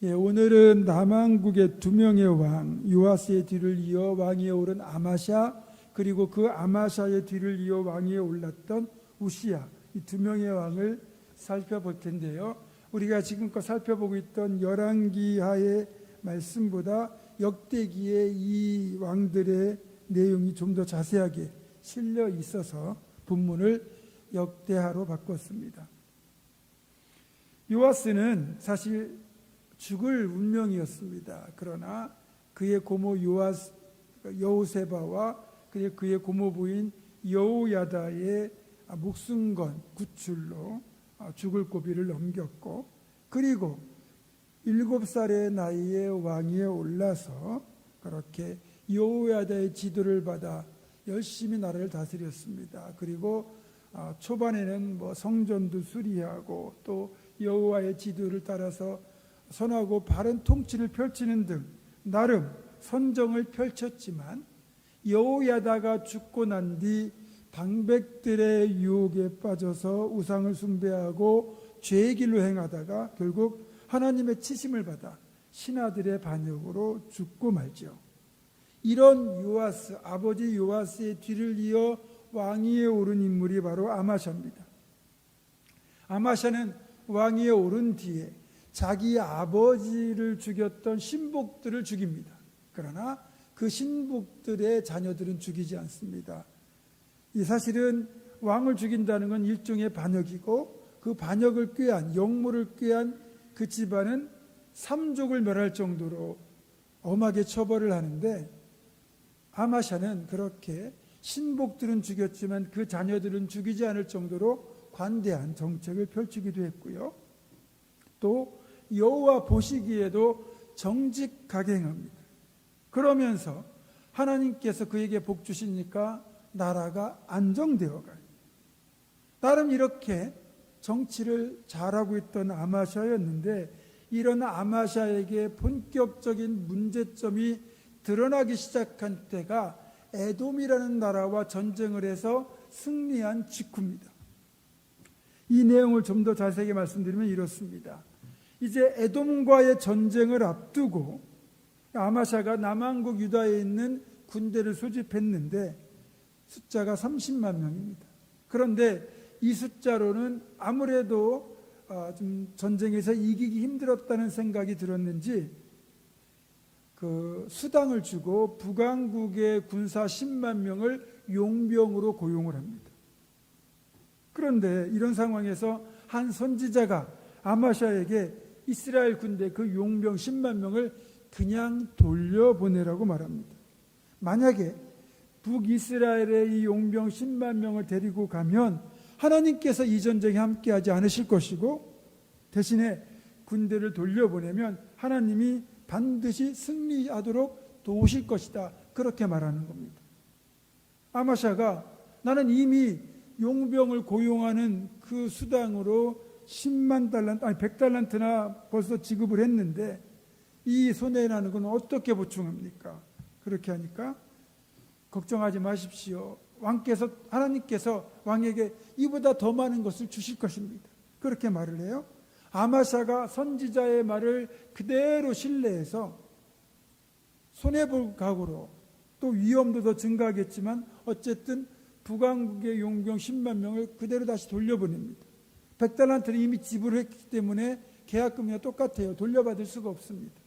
오늘은 남왕국의 두 명의 왕, 요아스의 뒤를 이어 왕위에 오른 아마샤, 그리고 그 아마샤의 뒤를 이어 왕위에 올랐던 우시야, 이 두 명의 왕을 살펴볼 텐데요. 우리가 지금껏 살펴보고 있던 열왕기하의 말씀보다 역대기의 이 왕들의 내용이 좀 더 자세하게 실려 있어서 본문을 역대하로 바꿨습니다. 요아스는 사실 죽을 운명이었습니다. 그러나 그의 고모 여호세바와 그의 고모 부인 여호야다의 목숨건 구출로 죽을 고비를 넘겼고, 그리고 7살의 나이에 왕위에 올라서 그렇게 여호야다의 지도를 받아 열심히 나라를 다스렸습니다. 그리고 초반에는 성전도 수리하고 또 여호와의 지도를 따라서 선하고 바른 통치를 펼치는 등 나름 선정을 펼쳤지만, 여호야다가 죽고 난 뒤 방백들의 유혹에 빠져서 우상을 숭배하고 죄의 길로 행하다가 결국 하나님의 치심을 받아 신하들의 반역으로 죽고 말죠. 이런 요아스, 아버지 요아스의 뒤를 이어 왕위에 오른 인물이 바로 아마샤입니다. 아마샤는 왕위에 오른 뒤에 자기 아버지를 죽였던 신복들을 죽입니다. 그러나 그 신복들의 자녀들은 죽이지 않습니다. 이 사실은 왕을 죽인다는 건 일종의 반역이고, 그 반역을 꾀한, 역모를 꾀한 그 집안은 3족을 멸할 정도로 엄하게 처벌을 하는데, 아마샤는 그렇게 신복들은 죽였지만 그 자녀들은 죽이지 않을 정도로 관대한 정책을 펼치기도 했고요. 또 여호와 보시기에도 정직하게 행합니다. 그러면서 하나님께서 그에게 복 주시니까 나라가 안정되어 가요. 나름 이렇게 정치를 잘하고 있던 아마샤였는데, 이런 아마샤에게 본격적인 문제점이 드러나기 시작한 때가 에돔이라는 나라와 전쟁을 해서 승리한 직후입니다. 이 내용을 좀 더 자세하게 말씀드리면 이렇습니다. 이제 에돔과의 전쟁을 앞두고 아마샤가 남왕국 유다에 있는 군대를 소집했는데 숫자가 30만 명입니다. 그런데 이 숫자로는 아무래도 좀 전쟁에서 이기기 힘들었다는 생각이 들었는지 그 수당을 주고 북왕국의 군사 10만 명을 용병으로 고용을 합니다. 그런데 이런 상황에서 한 선지자가 아마샤에게 이스라엘 군대 그 용병 10만 명을 그냥 돌려보내라고 말합니다. 만약에 북이스라엘의 이 용병 10만 명을 데리고 가면 하나님께서 이 전쟁에 함께하지 않으실 것이고, 대신에 군대를 돌려보내면 하나님이 반드시 승리하도록 도우실 것이다, 그렇게 말하는 겁니다. 아마샤가 나는 이미 용병을 고용하는 그 수당으로 10만 달란트, 아니 100달란트나 벌써 지급을 했는데 이 손해라는 건 어떻게 보충합니까? 그렇게 하니까 걱정하지 마십시오. 하나님께서 왕에게 이보다 더 많은 것을 주실 것입니다. 그렇게 말을 해요. 아마샤가 선지자의 말을 그대로 신뢰해서 손해볼 각오로, 또 위험도 더 증가하겠지만 어쨌든 북왕국의 용병 10만 명을 그대로 다시 돌려보냅니다. 100달란트를 이미 지불했기 때문에 계약금이와 똑같아요. 돌려받을 수가 없습니다.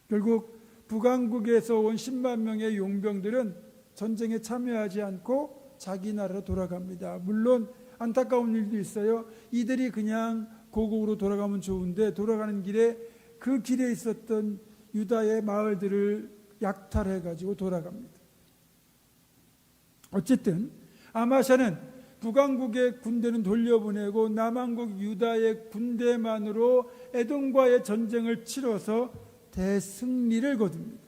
결국 북왕국에서 온 10만 명의 용병들은 전쟁에 참여하지 않고 자기 나라로 돌아갑니다. 물론 안타까운 일도 있어요. 이들이 그냥 고국으로 돌아가면 좋은데 돌아가는 길에 그 길에 있었던 유다의 마을들을 약탈해가지고 돌아갑니다. 어쨌든 아마샤는 북왕국의 군대는 돌려보내고 남왕국 유다의 군대만으로 에돔과의 전쟁을 치러서 대승리를 거둡니다.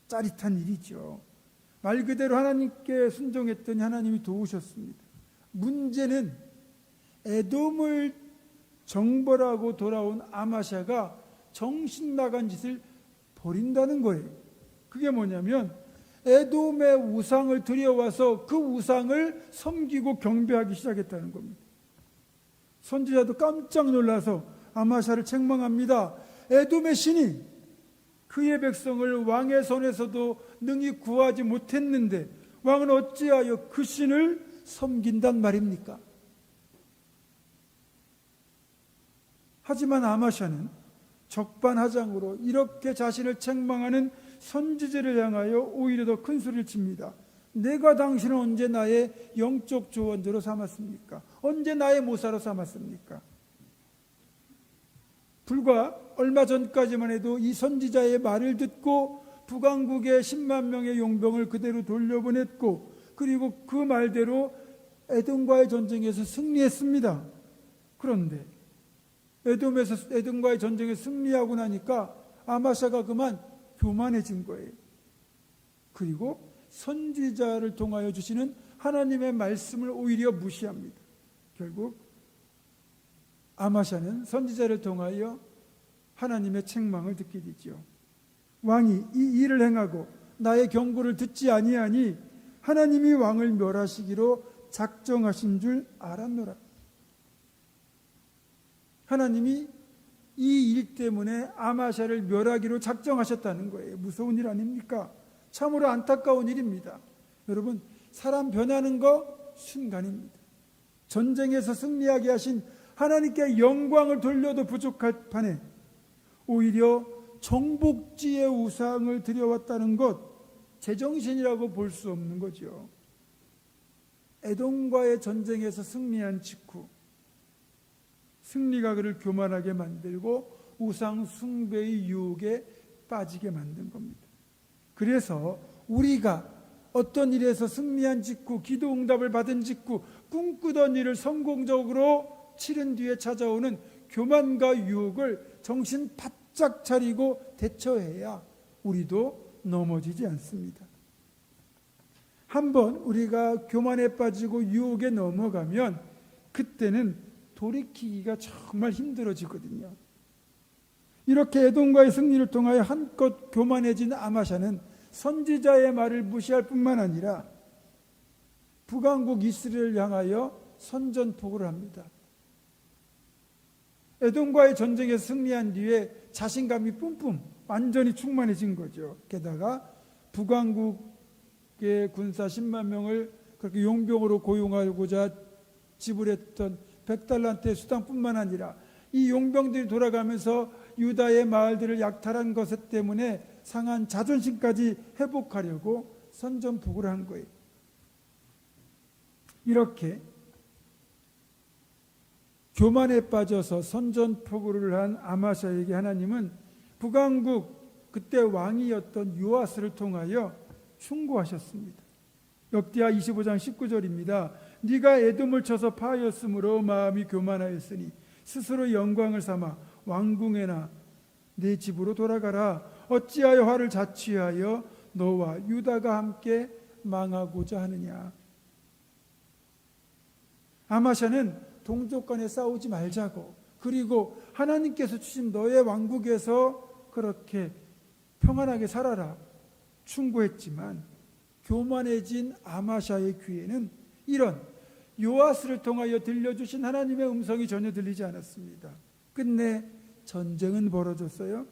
짜릿한 일이죠. 말 그대로 하나님께 순종했더니 하나님이 도우셨습니다. 문제는 에돔을 정벌하고 돌아온 아마샤가 정신 나간 짓을 벌인다는 거예요. 그게 뭐냐면 에돔의 우상을 들여와서 그 우상을 섬기고 경배하기 시작했다는 겁니다. 선지자도 깜짝 놀라서 아마샤를 책망합니다. 에돔의 신이 그의 백성을 왕의 손에서도 능히 구하지 못했는데 왕은 어찌하여 그 신을 섬긴단 말입니까? 하지만 아마샤는 적반하장으로 이렇게 자신을 책망하는 선지자를 향하여 오히려 더 큰 소리를 칩니다. 내가 당신을 언제 나의 영적 조언자로 삼았습니까? 언제 나의 모사로 삼았습니까? 불과 얼마 전까지만 해도 이 선지자의 말을 듣고 북왕국의 10만 명의 용병을 그대로 돌려보냈고, 그리고 그 말대로 에돔과의 전쟁에서 승리했습니다. 그런데 에돔과의 전쟁에 승리하고 나니까 아마샤가 그만 교만해진 거예요. 그리고 선지자를 통하여 주시는 하나님의 말씀을 오히려 무시합니다. 결국 아마샤는 선지자를 통하여 하나님의 책망을 듣게 되죠. 왕이 이 일을 행하고 나의 경고를 듣지 아니하니 하나님이 왕을 멸하시기로 작정하신 줄 알았노라. 하나님이 이 일 때문에 아마샤를 멸하기로 작정하셨다는 거예요. 무서운 일 아닙니까? 참으로 안타까운 일입니다. 여러분, 사람 변하는 거 순간입니다. 전쟁에서 승리하게 하신 하나님께 영광을 돌려도 부족할 판에 오히려 정복지의 우상을 드려왔다는 것, 제정신이라고 볼 수 없는 거죠. 에돔과의 전쟁에서 승리한 직후 승리가 그를 교만하게 만들고 우상 숭배의 유혹에 빠지게 만든 겁니다. 그래서 우리가 어떤 일에서 승리한 직후, 기도 응답을 받은 직후, 꿈꾸던 일을 성공적으로 치른 뒤에 찾아오는 교만과 유혹을 정신 바짝 차리고 대처해야 우리도 넘어지지 않습니다. 한번 우리가 교만에 빠지고 유혹에 넘어가면 그때는 돌이키기가 정말 힘들어지거든요. 이렇게 에돔과의 승리를 통하여 한껏 교만해진 아마샤는 선지자의 말을 무시할 뿐만 아니라 북왕국 이스라엘을 향하여 선전포고를 합니다. 에돔과의 전쟁에서 승리한 뒤에 자신감이 뿜뿜 완전히 충만해진 거죠. 게다가 북왕국의 군사 10만 명을 그렇게 용병으로 고용하고자 지불했던 100달란트의 수당뿐만 아니라 이 용병들이 돌아가면서 유다의 마을들을 약탈한 것 때문에 상한 자존심까지 회복하려고 선전포고를 한 거예요. 이렇게 교만에 빠져서 선전포고를 한 아마샤에게 하나님은 북왕국 그때 왕이었던 요아스를 통하여 충고하셨습니다. 역대하 25장 19절입니다. 네가 에돔을 쳐서 파하였으므로 마음이 교만하였으니 스스로 영광을 삼아 왕궁에나 내 집으로 돌아가라. 어찌하여 화를 자취하여 너와 유다가 함께 망하고자 하느냐. 아마샤는 동족 간에 싸우지 말자고, 그리고 하나님께서 주신 너의 왕국에서 그렇게 평안하게 살아라 충고했지만 교만해진 아마샤의 귀에는 이런 요아스를 통하여 들려주신 하나님의 음성이 전혀 들리지 않았습니다. 끝내 전쟁은 벌어졌어요.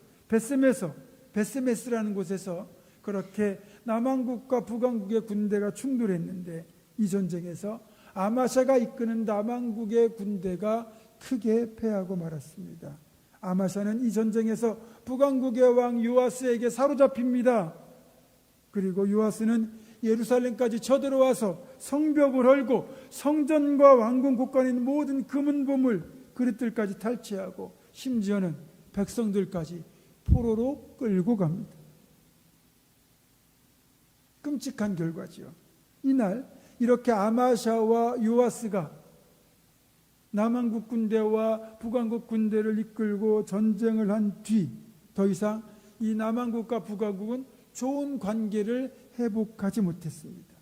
베스메스라는 곳에서 그렇게 남왕국과 북왕국의 군대가 충돌했는데 이 전쟁에서 아마샤가 이끄는 남왕국의 군대가 크게 패하고 말았습니다. 아마샤는 이 전쟁에서 북왕국의 왕 요아스에게 사로잡힙니다. 그리고 요아스는 예루살렘까지 쳐들어와서 성벽을 헐고 성전과 왕궁 곳간에 있는 모든 금은 보물, 그릇들까지 탈취하고 심지어는 백성들까지 포로로 끌고 갑니다. 끔찍한 결과지요. 이날 이렇게 아마샤와 요아스가 남왕국 군대와 북왕국 군대를 이끌고 전쟁을 한 뒤 더 이상 이 남왕국과 북왕국은 좋은 관계를 회복하지 못했습니다.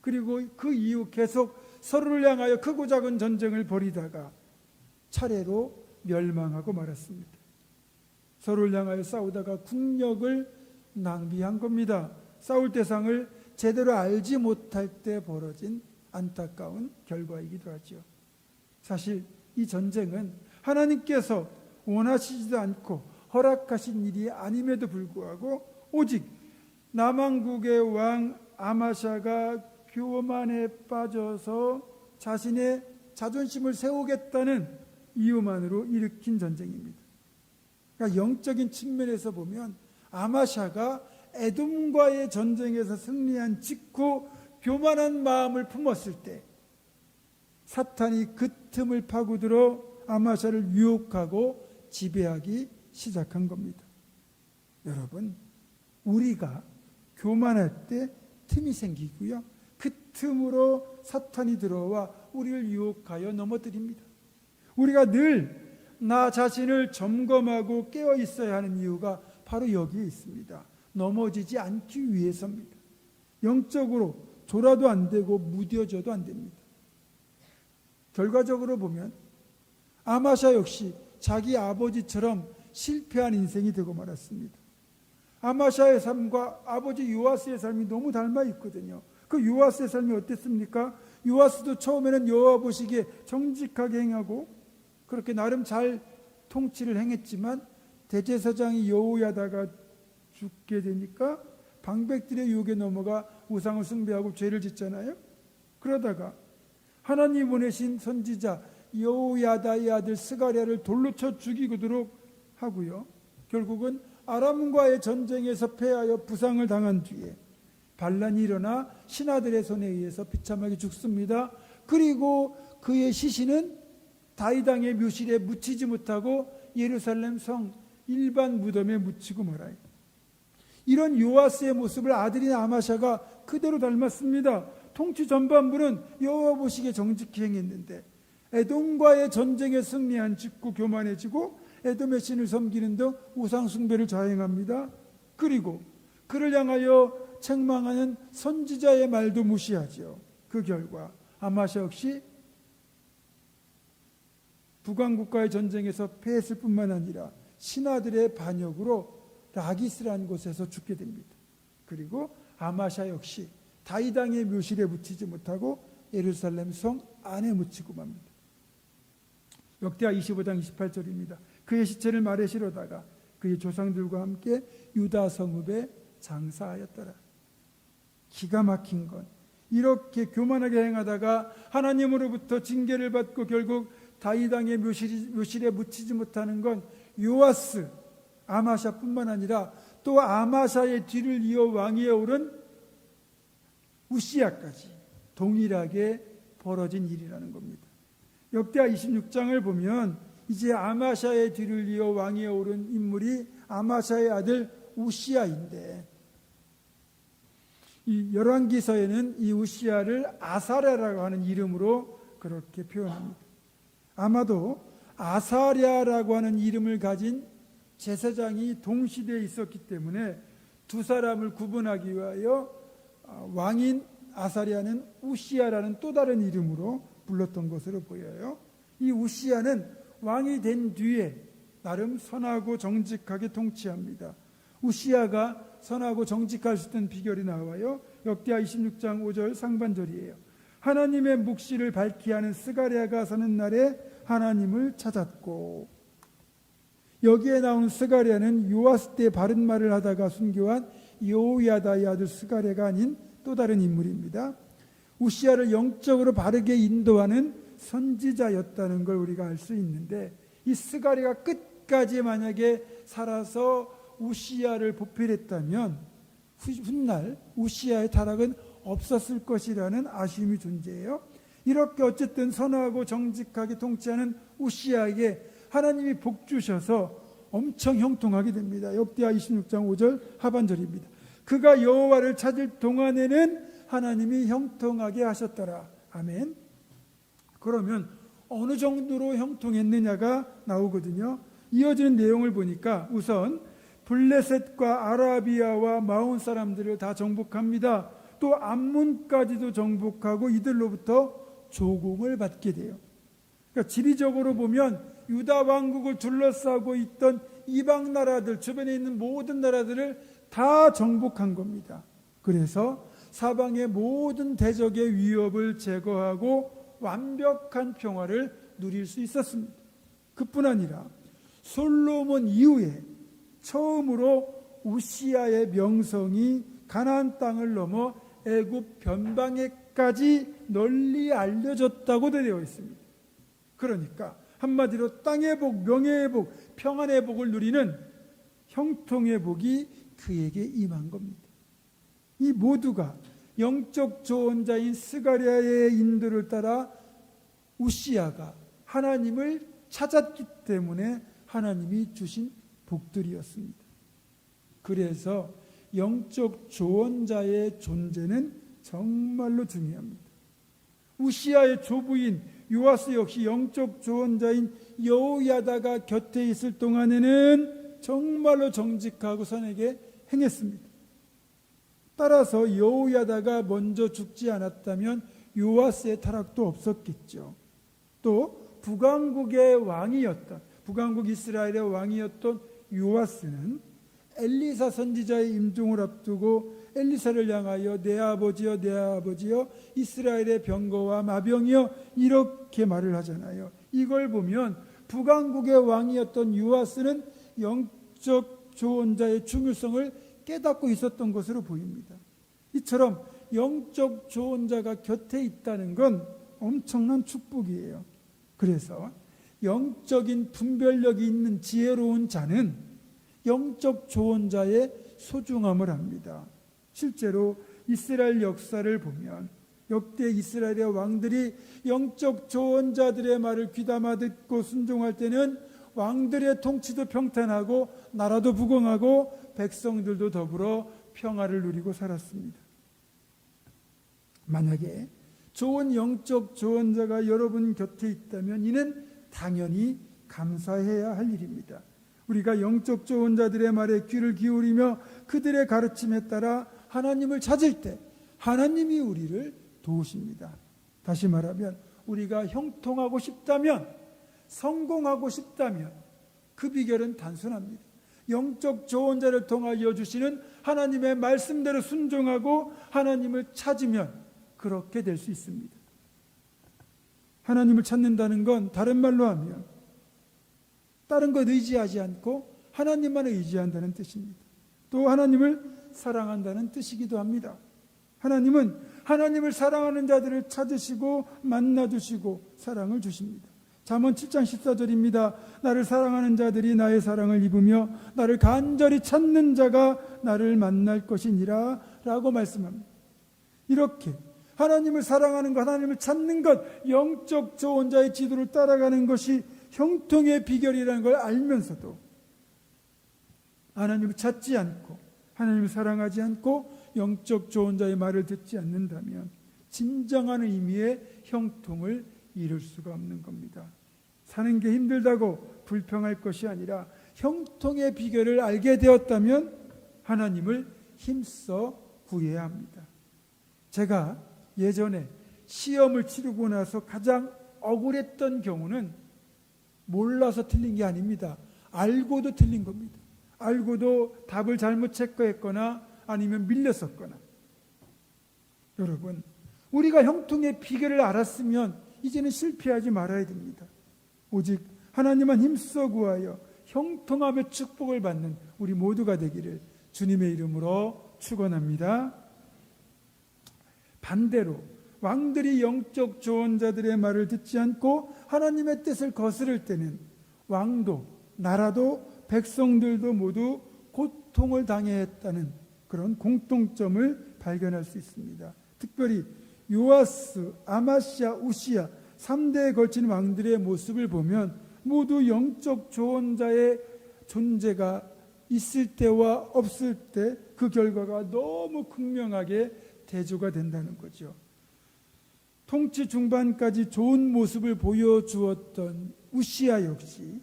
그리고 그 이후 계속 서로를 향하여 크고 작은 전쟁을 벌이다가 차례로 멸망하고 말았습니다. 서로를 향하여 싸우다가 국력을 낭비한 겁니다. 싸울 대상을 제대로 알지 못할 때 벌어진 안타까운 결과이기도 하죠. 사실 이 전쟁은 하나님께서 원하시지도 않고 허락하신 일이 아님에도 불구하고 오직 남왕국의 왕 아마샤가 교만에 빠져서 자신의 자존심을 세우겠다는 이유만으로 일으킨 전쟁입니다. 그러니까 영적인 측면에서 보면 아마샤가 에돔과의 전쟁에서 승리한 직후 교만한 마음을 품었을 때 사탄이 그 틈을 파고들어 아마샤를 유혹하고 지배하기 시작한 겁니다. 여러분, 우리가 교만할 때 틈이 생기고요, 그 틈으로 사탄이 들어와 우리를 유혹하여 넘어뜨립니다. 우리가 늘 나 자신을 점검하고 깨어 있어야 하는 이유가 바로 여기에 있습니다. 넘어지지 않기 위해서입니다. 영적으로 졸아도 안 되고 무뎌져도 안 됩니다. 결과적으로 보면 아마샤 역시 자기 아버지처럼 실패한 인생이 되고 말았습니다. 아마샤의 삶과 아버지 요아스의 삶이 너무 닮아 있거든요. 그 요아스의 삶이 어땠습니까? 요아스도 처음에는 여호와 보시기에 정직하게 행하고 그렇게 나름 잘 통치를 행했지만 대제사장이 여호야다가 죽게 되니까 방백들의 유혹에 넘어가 우상을 숭배하고 죄를 짓잖아요. 그러다가 하나님 보내신 선지자 여호야다의 아들 스가랴를 돌로 쳐 죽이도록 하고요, 결국은 아람과의 전쟁에서 패하여 부상을 당한 뒤에 반란이 일어나 신하들의 손에 의해서 비참하게 죽습니다. 그리고 그의 시신은 다윗 왕의 묘실에 묻히지 못하고 예루살렘 성 일반 무덤에 묻히고 말아요. 이런 요아스의 모습을 아들인 아마샤가 그대로 닮았습니다. 통치 전반부는 여호와 보시기에 정직히 행했는데 에돔과의 전쟁에 승리한 직후 교만해지고 에돔의 신을 섬기는 등 우상 숭배를 자행합니다. 그리고 그를 향하여 책망하는 선지자의 말도 무시하죠. 그 결과 아마샤 역시 북왕국과의 전쟁에서 패했을 뿐만 아니라 신하들의 반역으로 라기스라는 곳에서 죽게 됩니다. 그리고 아마샤 역시 다윗 왕의 묘실에 묻히지 못하고 예루살렘 성 안에 묻히고 맙니다. 역대하 25장 28절입니다. 그의 시체를 말에 실어다가 그의 조상들과 함께 유다 성읍에 장사하였더라. 기가 막힌 건 이렇게 교만하게 행하다가 하나님으로부터 징계를 받고 결국 다윗 왕의 묘실에 묻히지 못하는 건 요아스, 아마샤뿐만 아니라 또 아마샤의 뒤를 이어 왕위에 오른 우시야까지 동일하게 벌어진 일이라는 겁니다. 역대하 26장을 보면 이제 아마샤의 뒤를 이어 왕위에 오른 인물이 아마샤의 아들 우시야인데, 이 열왕기서에는 이 우시야를 아사랴라고 하는 이름으로 그렇게 표현합니다. 아마도 아사랴라고 하는 이름을 가진 제사장이 동시대에 있었기 때문에 두 사람을 구분하기 위하여 왕인 아사랴는 우시야라는 또 다른 이름으로 불렀던 것으로 보여요. 이 우시야는 왕이 된 뒤에 나름 선하고 정직하게 통치합니다. 우시야가 선하고 정직할 수 있는 비결이 나와요. 역대하 26장 5절 상반절이에요. 하나님의 묵시를 밝히 하는 스가랴가 사는 날에 하나님을 찾았고, 여기에 나온 스가랴는 요아스 때 바른 말을 하다가 순교한 여호야다의 아들 스가랴가 아닌 또 다른 인물입니다. 우시야를 영적으로 바르게 인도하는 선지자였다는 걸 우리가 알 수 있는데, 이 스가랴가 끝까지 만약에 살아서 우시야를 보필했다면 훗날 우시야의 타락은 없었을 것이라는 아쉬움이 존재해요. 이렇게 어쨌든 선하고 정직하게 통치하는 우시야에게 하나님이 복 주셔서 엄청 형통하게 됩니다. 역대하 26장 5절 하반절입니다. 그가 여호와를 찾을 동안에는 하나님이 형통하게 하셨더라. 아멘. 그러면 어느 정도로 형통했느냐가 나오거든요. 이어지는 내용을 보니까 우선 블레셋과 아라비아와 마온 사람들을 다 정복합니다. 또 암몬까지도 정복하고 이들로부터 조공을 받게 돼요. 그러니까 지리적으로 보면 유다 왕국을 둘러싸고 있던 이방 나라들, 주변에 있는 모든 나라들을 다 정복한 겁니다. 그래서 사방의 모든 대적의 위협을 제거하고 완벽한 평화를 누릴 수 있었습니다. 그뿐 아니라 솔로몬 이후에 처음으로 우시아의 명성이 가나안 땅을 넘어 애굽 변방에까지 널리 알려졌다고 되어 있습니다. 그러니까 한마디로 땅의 복, 명예의 복, 평안의 복을 누리는 형통의 복이 그에게 임한 겁니다. 이 모두가 영적 조언자인 스가랴의 인도를 따라 우시아가 하나님을 찾았기 때문에 하나님이 주신 복들이었습니다. 그래서 영적 조언자의 존재는 정말로 중요합니다. 우시아의 조부인 요아스 역시 영적 조언자인 여호야다가 곁에 있을 동안에는 정말로 정직하고 선하게 행했습니다. 따라서 여호야다가 먼저 죽지 않았다면 요아스의 타락도 없었겠죠. 또 북왕국 이스라엘의 왕이었던 요아스는 엘리사 선지자의 임종을 앞두고 엘리사를 향하여 내 아버지여 내 아버지여 이스라엘의 병거와 마병이여 이렇게 말을 하잖아요. 이걸 보면 북왕국의 왕이었던 요아스는 영적 조언자의 중요성을 깨닫고 있었던 것으로 보입니다. 이처럼 영적 조언자가 곁에 있다는 건 엄청난 축복이에요. 그래서 영적인 분별력이 있는 지혜로운 자는 영적 조언자의 소중함을 압니다. 실제로 이스라엘 역사를 보면 역대 이스라엘의 왕들이 영적 조언자들의 말을 귀담아 듣고 순종할 때는 왕들의 통치도 평탄하고 나라도 부강하고 백성들도 더불어 평화를 누리고 살았습니다. 만약에 좋은 영적 조언자가 여러분 곁에 있다면 이는 당연히 감사해야 할 일입니다. 우리가 영적 조언자들의 말에 귀를 기울이며 그들의 가르침에 따라 하나님을 찾을 때 하나님이 우리를 도우십니다. 다시 말하면 우리가 형통하고 싶다면, 성공하고 싶다면 그 비결은 단순합니다. 영적 조언자를 통하여 주시는 하나님의 말씀대로 순종하고 하나님을 찾으면 그렇게 될 수 있습니다. 하나님을 찾는다는 건 다른 말로 하면 다른 것 의지하지 않고 하나님만 의지한다는 뜻입니다. 또 하나님을 사랑한다는 뜻이기도 합니다. 하나님은 하나님을 사랑하는 자들을 찾으시고 만나주시고 사랑을 주십니다. 잠언 7장 14절입니다. 나를 사랑하는 자들이 나의 사랑을 입으며 나를 간절히 찾는 자가 나를 만날 것이니라 라고 말씀합니다. 이렇게 하나님을 사랑하는 것, 하나님을 찾는 것, 영적 조언자의 지도를 따라가는 것이 형통의 비결이라는 걸 알면서도 하나님을 찾지 않고 하나님을 사랑하지 않고 영적 조언자의 말을 듣지 않는다면 진정한 의미의 형통을 이룰 수가 없는 겁니다. 사는 게 힘들다고 불평할 것이 아니라 형통의 비결을 알게 되었다면 하나님을 힘써 구해야 합니다. 제가 예전에 시험을 치르고 나서 가장 억울했던 경우는 몰라서 틀린 게 아닙니다. 알고도 틀린 겁니다. 알고도 답을 잘못 체크했거나 아니면 밀렸었거나. 여러분, 우리가 형통의 비결을 알았으면 이제는 실패하지 말아야 됩니다. 오직 하나님만 힘써 구하여 형통함의 축복을 받는 우리 모두가 되기를 주님의 이름으로 축원합니다. 반대로 왕들이 영적 조언자들의 말을 듣지 않고 하나님의 뜻을 거스를 때는 왕도, 나라도, 백성들도 모두 고통을 당해야 했다는 그런 공통점을 발견할 수 있습니다. 특별히 요아스, 아마시아, 우시아 3대에 걸친 왕들의 모습을 보면 모두 영적 조언자의 존재가 있을 때와 없을 때 그 결과가 너무 극명하게 대조가 된다는 거죠. 통치 중반까지 좋은 모습을 보여주었던 우시아 역시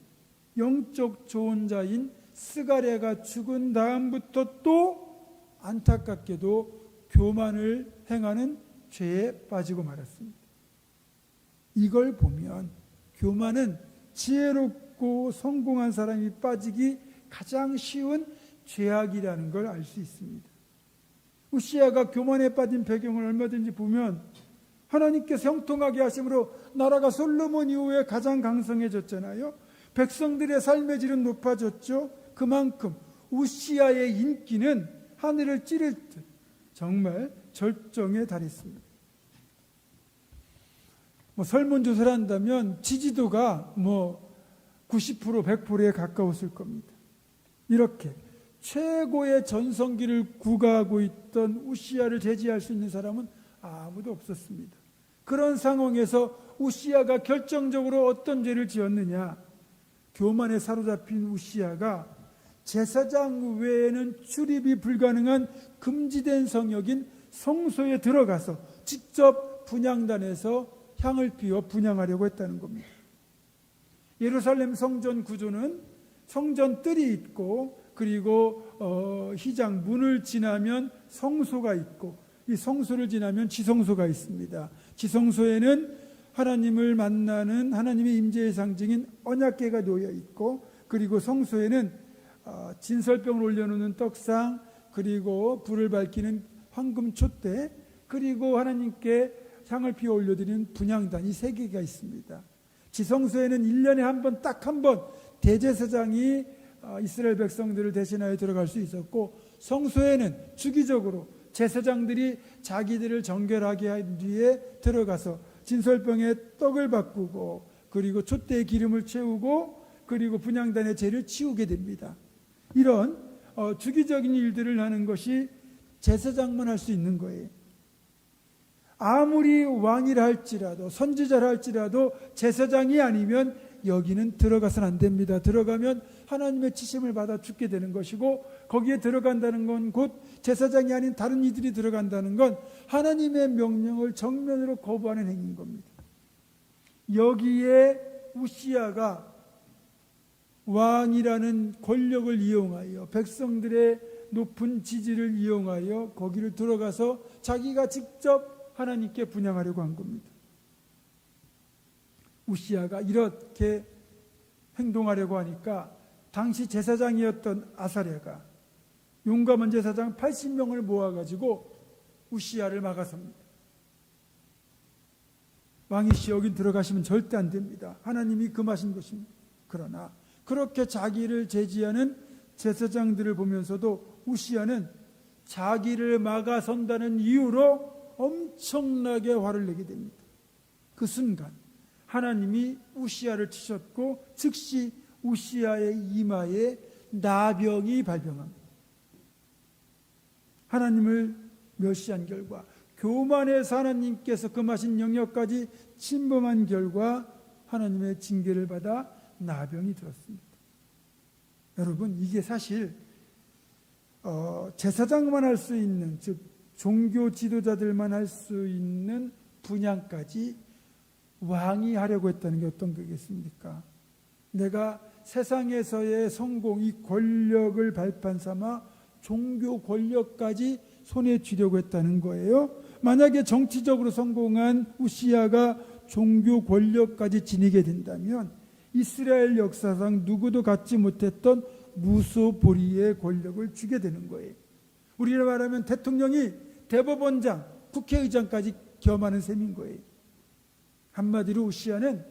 영적 조언자인 스가랴가 죽은 다음부터 또 안타깝게도 교만을 행하는 죄에 빠지고 말았습니다. 이걸 보면 교만은 지혜롭고 성공한 사람이 빠지기 가장 쉬운 죄악이라는 걸 알 수 있습니다. 우시아가 교만에 빠진 배경을 얼마든지 보면 하나님께서 형통하게 하심으로 나라가 솔로몬 이후에 가장 강성해졌잖아요. 백성들의 삶의 질은 높아졌죠. 그만큼 우시아의 인기는 하늘을 찌를 듯 정말 절정에 달했습니다. 설문조사를 한다면 지지도가 90% 100%에 가까웠을 겁니다. 이렇게 최고의 전성기를 구가하고 있던 우시아를 제지할 수 있는 사람은 아무도 없었습니다. 그런 상황에서 우시아가 결정적으로 어떤 죄를 지었느냐? 교만에 사로잡힌 우시아가 제사장 외에는 출입이 불가능한 금지된 성역인 성소에 들어가서 직접 분향단에서 향을 피워 분향하려고 했다는 겁니다. 예루살렘 성전 구조는 성전 뜰이 있고 그리고 휘장 문을 지나면 성소가 있고 이 성소를 지나면 지성소가 있습니다. 지성소에는 하나님을 만나는 하나님의 임재의 상징인 언약궤가 놓여 있고 그리고 성소에는 진설병을 올려놓는 떡상 그리고 불을 밝히는 황금 촛대 그리고 하나님께 향을 피워 올려드리는 분향단 이 세 개가 있습니다. 지성소에는 1년에 한 번 딱 한 번 대제사장이 이스라엘 백성들을 대신하여 들어갈 수 있었고 성소에는 주기적으로 제사장들이 자기들을 정결하게 한 뒤에 들어가서 진설병에 떡을 바꾸고 그리고 촛대에 기름을 채우고 그리고 분향단의 죄를 치우게 됩니다. 이런 주기적인 일들을 하는 것이 제사장만 할 수 있는 거예요. 아무리 왕이라 할지라도 선지자라 할지라도 제사장이 아니면 여기는 들어가서는 안 됩니다. 들어가면 하나님의 치심을 받아 죽게 되는 것이고 거기에 들어간다는 건 곧 제사장이 아닌 다른 이들이 들어간다는 건 하나님의 명령을 정면으로 거부하는 행위인 겁니다. 여기에 우시아가 왕이라는 권력을 이용하여 백성들의 높은 지지를 이용하여 거기를 들어가서 자기가 직접 하나님께 분향하려고 한 겁니다. 우시아가 이렇게 행동하려고 하니까 당시 제사장이었던 아사랴가 용감한 제사장 80명을 모아가지고 우시아를 막아섭니다. 왕이시 여긴 들어가시면 절대 안 됩니다. 하나님이 금하신 것입니다. 그러나 그렇게 자기를 제지하는 제사장들을 보면서도 우시아는 자기를 막아선다는 이유로 엄청나게 화를 내게 됩니다. 그 순간 하나님이 우시아를 치셨고 즉시 우시아의 이마에 나병이 발병합니다. 하나님을 멸시한 결과 교만해서 하나님께서 금하신 영역까지 침범한 결과 하나님의 징계를 받아 나병이 들었습니다. 여러분 이게 사실 제사장만 할 수 있는 즉 종교 지도자들만 할 수 있는 분향까지 왕이 하려고 했다는 게 어떤 거겠습니까? 내가 세상에서의 성공, 이 권력을 발판 삼아 종교 권력까지 손에 쥐려고 했다는 거예요. 만약에 정치적으로 성공한 우시아가 종교 권력까지 지니게 된다면 이스라엘 역사상 누구도 갖지 못했던 무소보리의 권력을 주게 되는 거예요. 우리로 말하면 대통령이 대법원장, 국회의장까지 겸하는 셈인 거예요. 한마디로 우시아는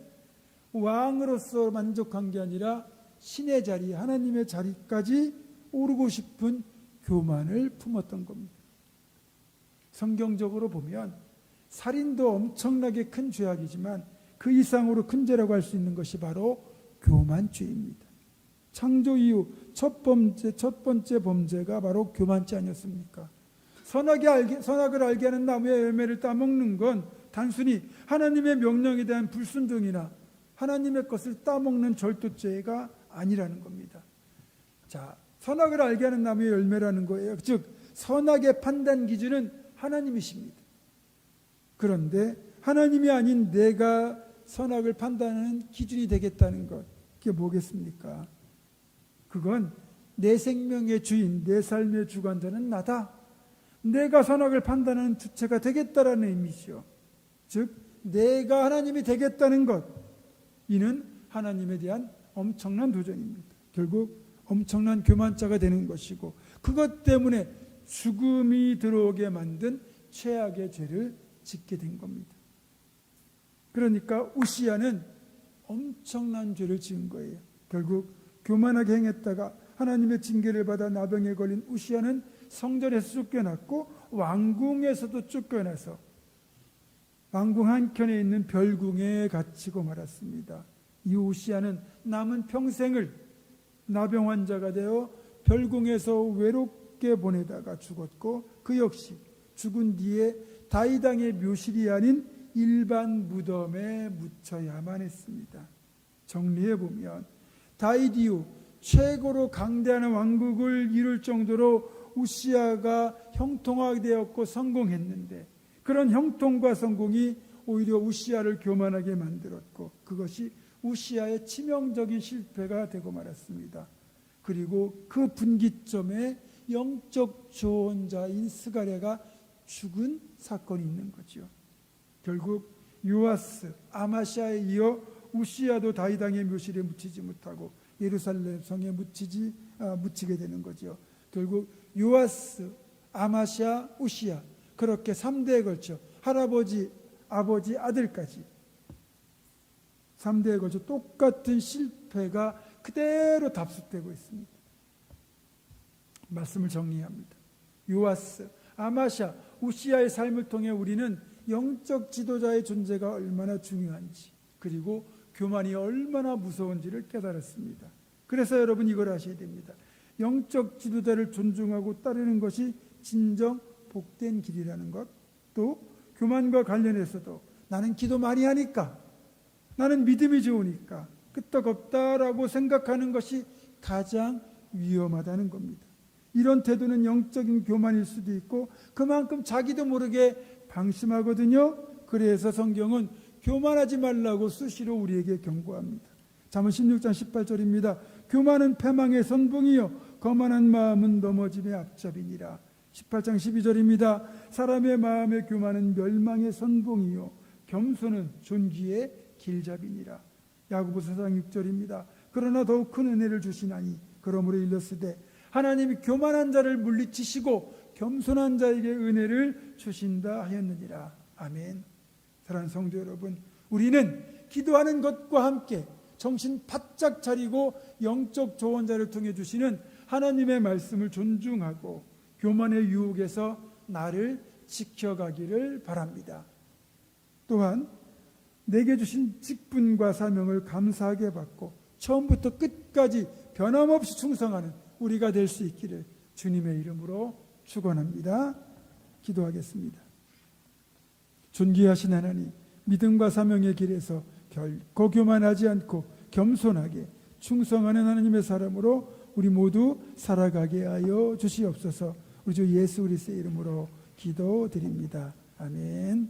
왕으로서 만족한 게 아니라 신의 자리, 하나님의 자리까지 오르고 싶은 교만을 품었던 겁니다. 성경적으로 보면 살인도 엄청나게 큰 죄악이지만 그 이상으로 큰 죄라고 할 수 있는 것이 바로 교만죄입니다. 창조 이후 첫 번째 범죄가 바로 교만죄 아니었습니까? 선악을 알게 하는 나무의 열매를 따먹는 건 단순히 하나님의 명령에 대한 불순종이나 하나님의 것을 따먹는 절도죄가 아니라는 겁니다. 자, 선악을 알게 하는 나무의 열매라는 거예요. 즉 선악의 판단 기준은 하나님이십니다. 그런데 하나님이 아닌 내가 선악을 판단하는 기준이 되겠다는 것, 그게 뭐겠습니까? 그건 내 생명의 주인, 내 삶의 주관자는 나다. 내가 선악을 판단하는 주체가 되겠다라는 의미죠. 즉 내가 하나님이 되겠다는 것, 이는 하나님에 대한 엄청난 도전입니다. 결국 엄청난 교만자가 되는 것이고 그것 때문에 죽음이 들어오게 만든 최악의 죄를 짓게 된 겁니다. 그러니까 우시아는 엄청난 죄를 지은 거예요. 결국 교만하게 행했다가 하나님의 징계를 받아 나병에 걸린 우시야는 성전에서 쫓겨났고 왕궁에서도 쫓겨나서 왕궁 한켠에 있는 별궁에 갇히고 말았습니다. 이 우시야는 남은 평생을 나병 환자가 되어 별궁에서 외롭게 보내다가 죽었고, 그 역시 죽은 뒤에 다윗 왕의 묘실이 아닌 일반 무덤에 묻혀야만 했습니다. 정리해보면 다윗 이후 최고로 강대한 왕국을 이룰 정도로 우시야가 형통화되었고 성공했는데, 그런 형통과 성공이 오히려 우시야를 교만하게 만들었고, 그것이 우시야의 치명적인 실패가 되고 말았습니다. 그리고 그 분기점에 영적 조언자인 스가랴가 죽은 사건이 있는 거죠. 결국 요아스, 아마시아에 이어 우시야도 다윗 왕의 묘실에 묻히지 못하고 예루살렘 성에 묻히게 되는 거죠. 결국 요아스, 아마시아, 우시야, 그렇게 3대에 걸쳐 할아버지, 아버지, 아들까지 3대에 걸쳐 똑같은 실패가 그대로 답습되고 있습니다. 말씀을 정리합니다. 요아스, 아마시아, 우시야의 삶을 통해 우리는 영적 지도자의 존재가 얼마나 중요한지, 그리고 교만이 얼마나 무서운지를 깨달았습니다. 그래서 여러분 이걸 아셔야 됩니다. 영적 지도자를 존중하고 따르는 것이 진정 복된 길이라는 것, 또 교만과 관련해서도 나는 기도 많이 하니까, 나는 믿음이 좋으니까 끄떡없다라고 생각하는 것이 가장 위험하다는 겁니다. 이런 태도는 영적인 교만일 수도 있고 그만큼 자기도 모르게 방심하거든요. 그래서 성경은 교만하지 말라고 수시로 우리에게 경고합니다. 잠언 16장 18절입니다. 교만은 패망의 선봉이요 거만한 마음은 넘어짐의 앞잡이니라. 18장 12절입니다. 사람의 마음의 교만은 멸망의 선봉이요 겸손은 존귀의 길잡이니라. 야고보서 4장 6절입니다. 그러나 더욱 큰 은혜를 주시나니 그러므로 일렀으되 하나님이 교만한 자를 물리치시고 겸손한 자에게 은혜를 주신다 하였느니라. 아멘. 사랑하는 성도 여러분, 우리는 기도하는 것과 함께 정신 바짝 차리고 영적 조언자를 통해 주시는 하나님의 말씀을 존중하고 교만의 유혹에서 나를 지켜가기를 바랍니다. 또한 내게 주신 직분과 사명을 감사하게 받고 처음부터 끝까지 변함없이 충성하는 우리가 될 수 있기를 주님의 이름으로 축원합니다. 기도하겠습니다. 존귀하신 하나님, 믿음과 사명의 길에서 결코 교만하지 않고 겸손하게 충성하는 하나님의 사람으로 우리 모두 살아가게 하여 주시옵소서. 우리 주 예수 그리스도의 이름으로 기도드립니다. 아멘.